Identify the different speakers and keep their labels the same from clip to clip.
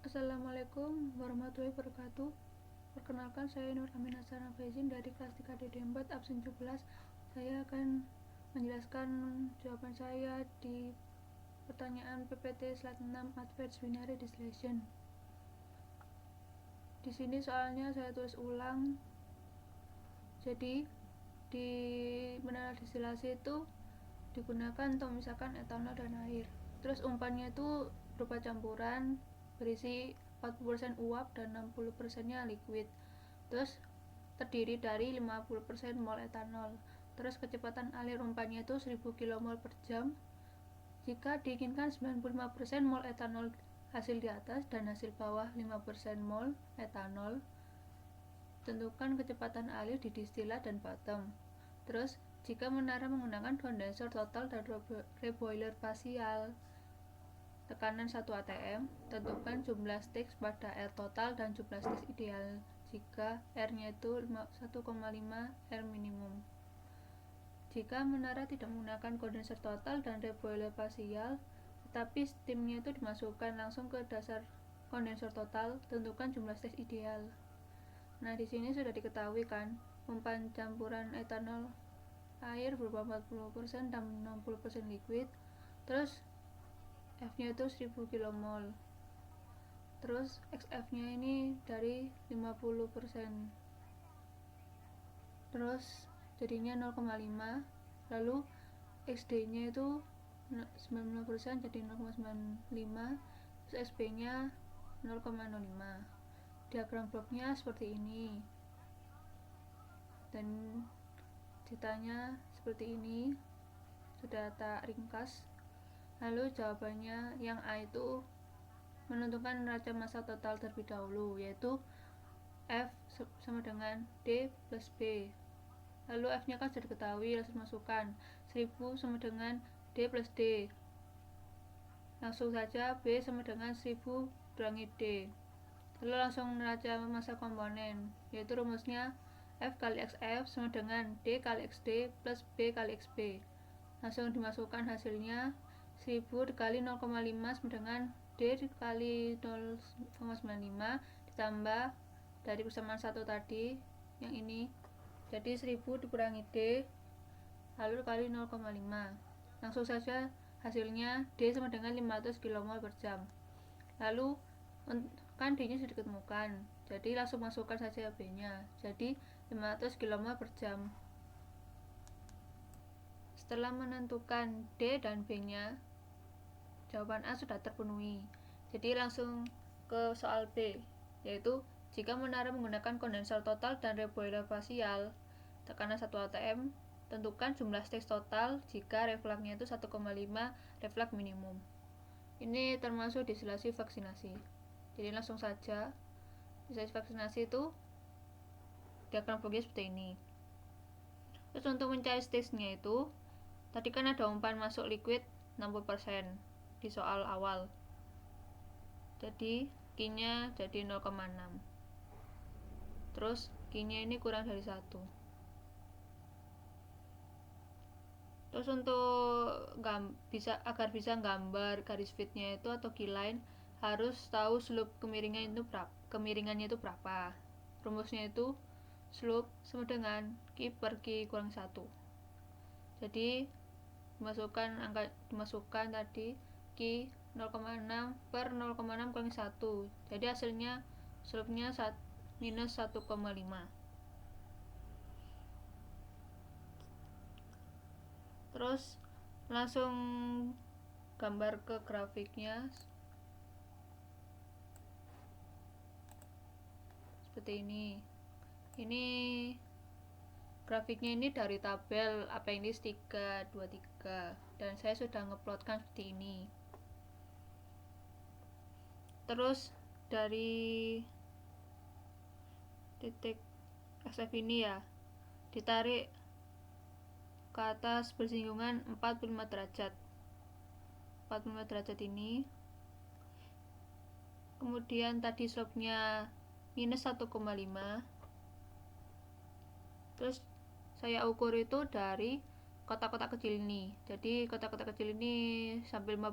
Speaker 1: Assalamualaikum warahmatullahi wabarakatuh. Perkenalkan, saya Nur Aminah Sarah Faizin dari kelas 3D D4 absen 17. Saya akan menjelaskan jawaban saya di pertanyaan PPT slide 6 Advanced Binary Distillation. Di sini soalnya saya tulis ulang. Jadi di mineral distilasi itu digunakan untuk memisahkan etanol dan air. Terus umpannya itu berupa campuran berisi 40% uap dan 60%-nya liquid. Terus terdiri dari 50% mol etanol. Terus kecepatan alir umpannya itu 1000 kmol per jam. Jika diinginkan 95% mol etanol hasil di atas dan hasil bawah 5% mol etanol, tentukan kecepatan alir di distilat dan bottom. Terus jika menara menggunakan kondensor total dan reboiler pasial tekanan 1 atm, tentukan jumlah sticks pada R total dan jumlah sticks ideal jika R-nya itu 1,5 R minimum. Jika menara tidak menggunakan kondensor total dan reboiler pasial, tetapi steamnya itu dimasukkan langsung ke dasar kondensor total, tentukan jumlah sticks ideal. Nah, di sini sudah diketahui kan, umpan campuran etanol air berupa 40% dan 60% liquid. Terus F-nya itu 1000 kmol. Terus XF-nya ini dari 50%. Terus jadinya 0,5. Lalu XD-nya itu 90% jadi 0,95. Terus SB-nya 0,05. Diagram bloknya seperti ini. Dan ditanya seperti ini, sudah tak ringkas. Lalu jawabannya yang A itu menentukan neraca massa total terlebih dahulu, yaitu F sama dengan D plus B. Lalu F nya kan sudah diketahui, langsung masukkan 1000 sama dengan D plus D. Langsung saja B sama dengan 1000 kurangi D. Lalu langsung neraca massa komponen, yaitu rumusnya F kali XF sama dengan D kali XD plus B kali XB. Langsung dimasukkan hasilnya 1000 dikali 0,5 sama dengan D dikali 0,95 ditambah dari persamaan 1 tadi yang ini, jadi 1000 dikurangi D lalu dikali 0,5. Langsung saja hasilnya D sama dengan 500 kmol per jam. Lalu kan D nya sudah ditemukan, jadi langsung masukkan saja B nya, jadi 500 kmol per jam. Setelah menentukan D dan B nya, jawaban A sudah terpenuhi. Jadi langsung ke soal B, yaitu jika menara menggunakan kondensor total dan reboiler pasial tekanan 1 atm, tentukan jumlah sticks total jika refluknya itu 1,5 reflux minimum. Ini termasuk distilasi vaksinasi. Jadi langsung saja, distilasi vaksinasi itu diagram bloknya seperti ini. Terus untuk mencari sticksnya itu, tadi kan ada umpan masuk liquid 60% di soal awal. Jadi Q-nya jadi 0,6. Terus Q-nya ini kurang dari 1. Terus untuk agar bisa gambar garis fitnya itu atau keyline, harus tahu slope kemiringannya itu berapa. Rumusnya itu slope sama dengan Q per Q kurang 1. Jadi dimasukkan tadi Q 0,6 per 0,6 kurangi 1. Jadi hasilnya slope-nya minus 1,5. Terus langsung gambar ke grafiknya seperti ini. Ini grafiknya ini dari tabel Appendix 323 dan saya sudah ngeplotkan seperti ini. Terus dari titik XF ini ya ditarik ke atas bersinggungan 45 derajat. 45 derajat ini. Kemudian tadi slope-nya minus 1,5. Terus saya ukur itu dari kotak-kotak kecil ini. Jadi kotak-kotak kecil ini sampai 15.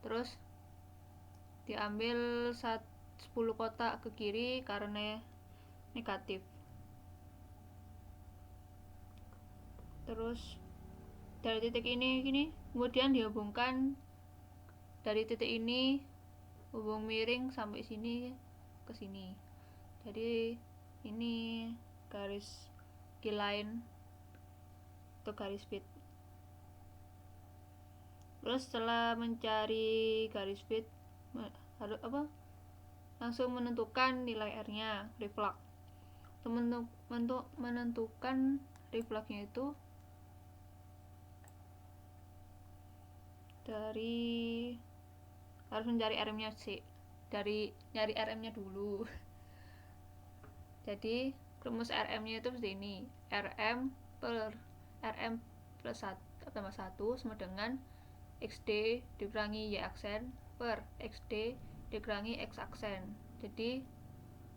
Speaker 1: Terus diambil 10 kotak ke kiri karena negatif. Terus dari titik ini kemudian dihubungkan dari titik ini hubung miring sampai sini ke sini. Jadi ini garis key line atau garis fit. Terus setelah mencari garis fit harus langsung menentukan nilai R-nya, reflux. Untuk menentukan refluxnya itu harus mencari RM-nya sih. Nyari RM-nya dulu. Jadi rumus RM-nya itu seperti ini. RM plus 1 tambah 1 sama dengan XD dikurangi Y aksen per XD dikurangi X aksen. Jadi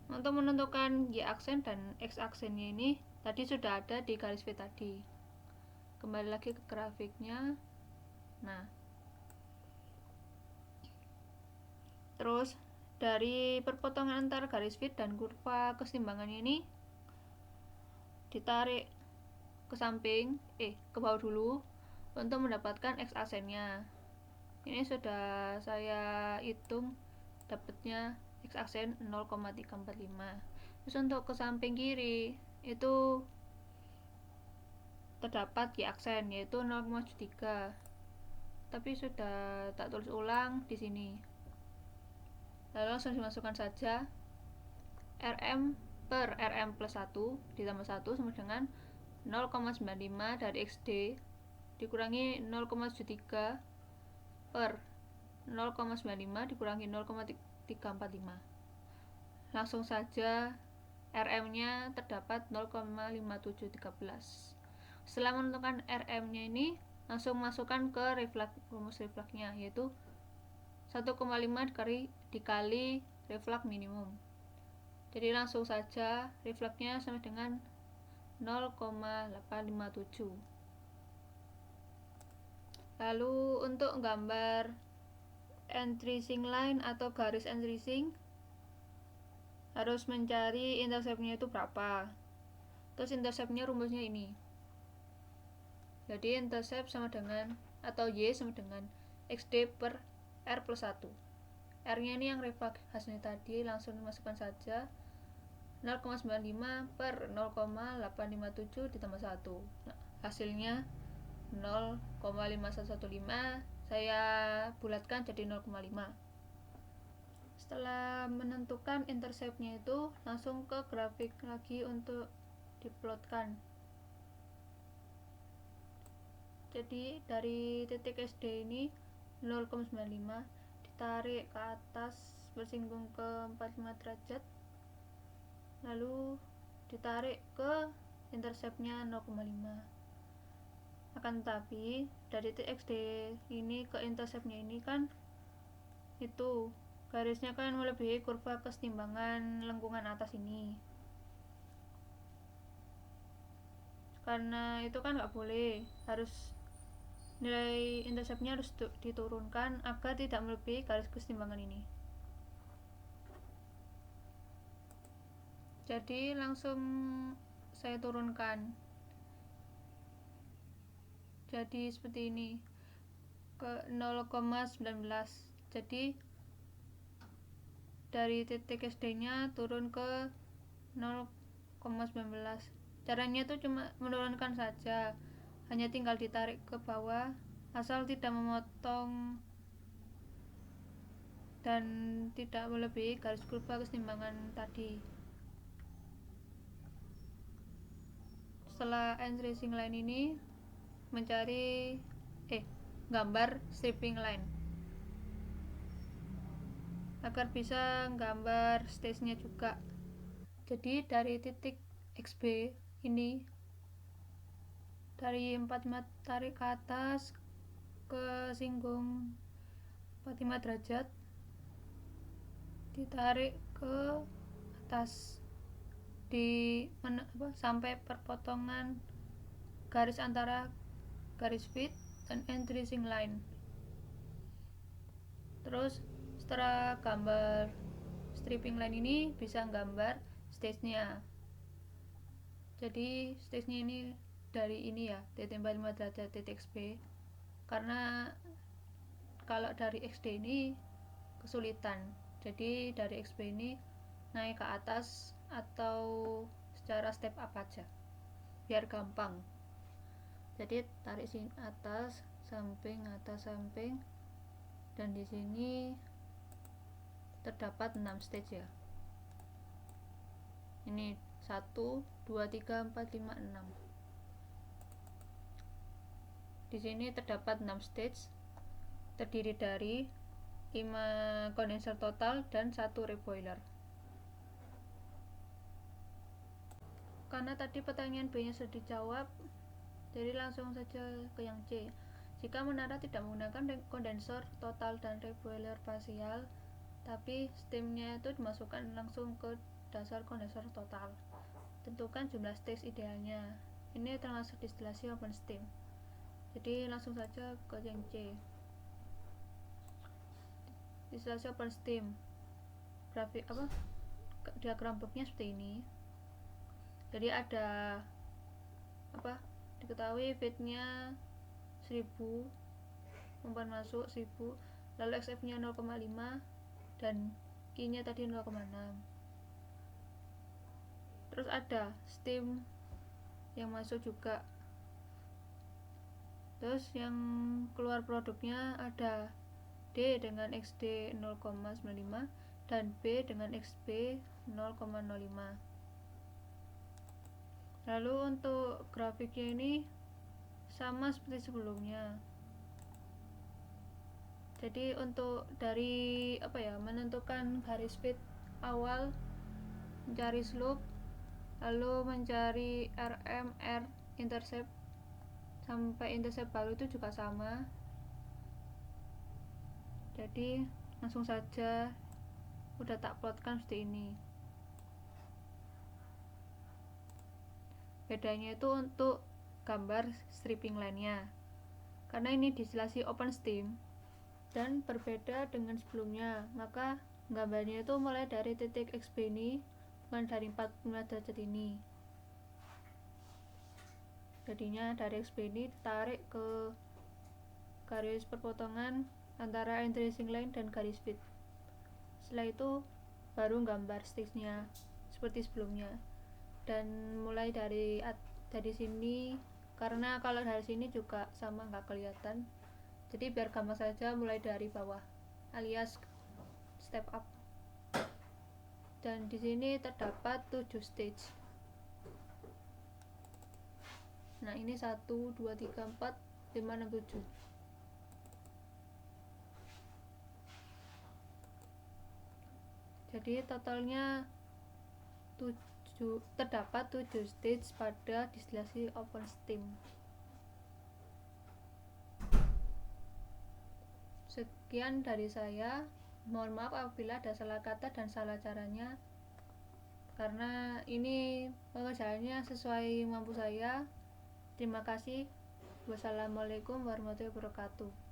Speaker 1: untuk menentukan Y aksen dan X aksennya ini tadi sudah ada di garis fit tadi. Kembali lagi ke grafiknya. Nah, terus dari perpotongan antara garis fit dan kurva keseimbangannya ini ditarik ke samping, ke bawah dulu untuk mendapatkan X aksennya. Ini sudah saya hitung dapatnya X aksen 0,345. Terus untuk ke samping kiri itu terdapat Y aksen yaitu 0,3. Tapi sudah tak tulis ulang di sini. Lalu langsung dimasukkan saja RM per RM plus 1 ditambah 1 sama dengan 0,95 dari XD dikurangi 0,73 per 0,95 dikurangi 0,345. Langsung saja RM-nya terdapat 0,5713. Setelah menentukan RM-nya ini langsung masukkan ke rumus refluxnya yaitu 1,5 dikali reflux minimum. Jadi langsung saja refluxnya sama dengan 0,857. Lalu untuk gambar entrising line atau garis entrising harus mencari interceptnya itu berapa. Terus interceptnya rumusnya ini. Jadi intercept sama dengan atau Y sama dengan XD per R plus 1. R-nya ini yang reflux hasilnya tadi, langsung dimasukkan saja 0,95 per 0,857 ditambah 1. Nah, hasilnya 0,5115. Saya bulatkan jadi 0,5. Setelah menentukan interceptnya itu langsung ke grafik lagi untuk diplotkan. Jadi dari titik SD ini 0,95 ditarik ke atas bersinggung ke 45 derajat, lalu ditarik ke interceptnya 0,5. Akan tetapi dari titik XD ini ke interceptnya ini kan itu garisnya kan melebihi kurva kesetimbangan lengkungan atas ini. Karena itu kan nggak boleh, harus nilai interceptnya harus diturunkan agar tidak melebihi garis kesetimbangan ini. Jadi langsung saya turunkan. Jadi seperti ini ke 0,19. Jadi dari titik SD-nya turun ke 0,19. Caranya itu cuma menurunkan saja, hanya tinggal ditarik ke bawah asal tidak memotong dan tidak melebihi garis kurva kesetimbangan tadi. Setelah entrising line ini mencari gambar stripping line agar bisa gambar stage-nya juga. Jadi dari titik XB ini dari 45 tarik ke atas ke singgung 45 derajat ditarik ke atas sampai perpotongan garis antara garis fit dan entrising line. Terus setelah gambar stripping line ini bisa gambar stage-nya. Jadi stage-nya ini dari ini ya, T45 derajat titik XB, karena kalau dari XD ini kesulitan, jadi dari XB ini naik ke atas atau secara step up aja biar gampang. Jadi tarik sini atas samping, dan di sini terdapat 6 stage ya. Ini 1 2 3 4 5 6. Di sini terdapat 6 stage, terdiri dari 5 kondenser total dan 1 reboiler. Karena tadi pertanyaan B nya sudah dijawab, jadi langsung saja ke yang C. Jika menara tidak menggunakan kondensor total dan reboiler parsial, tapi steamnya itu dimasukkan langsung ke dasar kondensor total, tentukan jumlah stage idealnya. Ini termasuk distilasi open steam. Jadi langsung saja ke yang C. Distilasi open steam, diagram boxnya seperti ini. Jadi ada diketahui feednya 1000, umpan masuk 1000, lalu XF nya 0,5 dan Q nya tadi 0,6. terus ada steam yang masuk juga, terus yang keluar produknya ada D dengan XD 0,95 dan B dengan XB 0,05. Lalu untuk grafiknya ini sama seperti sebelumnya. Jadi untuk dari menentukan garis fit awal, mencari slope, lalu mencari RM, R, intercept sampai intercept baru itu juga sama. Jadi langsung saja udah tak plotkan seperti ini. Bedanya itu untuk gambar stripping line-nya, karena ini distilasi open steam dan berbeda dengan sebelumnya, maka gambarnya itu mulai dari titik XB ini, bukan dari 45 derajat ini. Jadinya dari XB ini ditarik ke garis perpotongan antara entering line dan garis feed. Setelah itu baru gambar stage-nya seperti sebelumnya. Dan mulai dari sini, karena kalau dari sini juga sama nggak kelihatan, jadi biar gampang saja mulai dari bawah alias step up. Dan di sini terdapat 7 stage. Nah, ini 1 2 3 4 5 6 7. Jadi totalnya terdapat 7 stage pada distilasi open steam. Sekian dari saya. Mohon maaf apabila ada salah kata dan salah caranya, karena ini pengerjaannya sesuai mampu saya. Terima kasih. Wassalamualaikum warahmatullahi wabarakatuh.